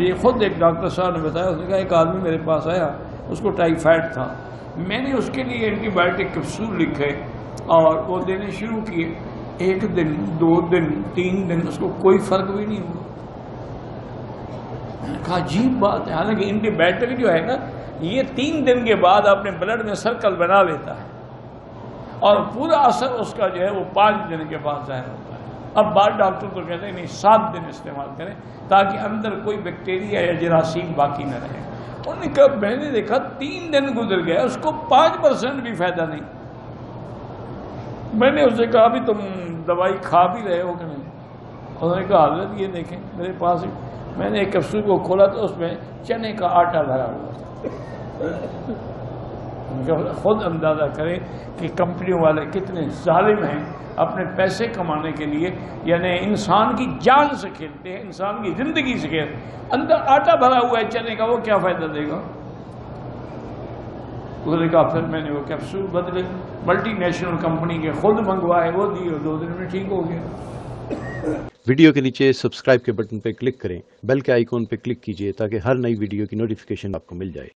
مجھے خود ایک ڈاکٹر صاحب نے بتایا، اس نے کہا ایک آدمی میرے پاس آیا، اس کو ٹائیفائڈ تھا، میں نے اس کے لیے اینٹی بایوٹک کیپسول لکھے اور وہ دینے شروع کیے، 1 دن 2 دن 3 دن اس کو کوئی فرق بھی نہیں ہوا۔ میں نے کہا عجیب بات ہے، حالانکہ اینٹی بایوٹک جو ہے نا یہ 3 دن کے بعد اپنے بلڈ میں سرکل بنا لیتا ہے اور پورا اثر اس کا جو ہے وہ 5 دن کے بعد ظاہر ہوتا ہے۔ اب بعض ڈاکٹر تو کہتے ہیں نہیں 7 دن استعمال کریں تاکہ اندر کوئی بیکٹیریا یا جراثیم باقی نہ رہے۔ انہوں نے کہا میں نے دیکھا 3 دن گزر گیا، اس کو 5% بھی فائدہ نہیں۔ میں نے اس سے کہا بھی تم دوائی کھا بھی رہے ہو کہ نہیں؟ انہوں نے کہا حضرت یہ دیکھیں میرے پاس، میں نے ایک کیپسول کو کھولا تو اس میں چنے کا آٹا بھرا ہوا تھا۔ خود اندازہ کریں کہ کمپنیوں والے کتنے ظالم ہیں، اپنے پیسے کمانے کے لیے یعنی انسان کی جان سے کھیلتے ہیں، انسان کی زندگی سے کھیلتے ہیں۔ اندر آٹا بھرا ہوا ہے چنے کا، وہ کیا فائدہ دے گا؟ اس نے کہا پھر میں نے وہ کیپسول بدلے، ملٹی نیشنل کمپنی کے خود منگوائے، وہ دیے، 2 دن میں ٹھیک ہو گیا۔ ویڈیو کے نیچے سبسکرائب کے بٹن پہ کلک کریں، بیل کے آئیکن پہ کلک کیجئے تاکہ ہر نئی ویڈیو کی نوٹیفیکیشن آپ کو مل جائے۔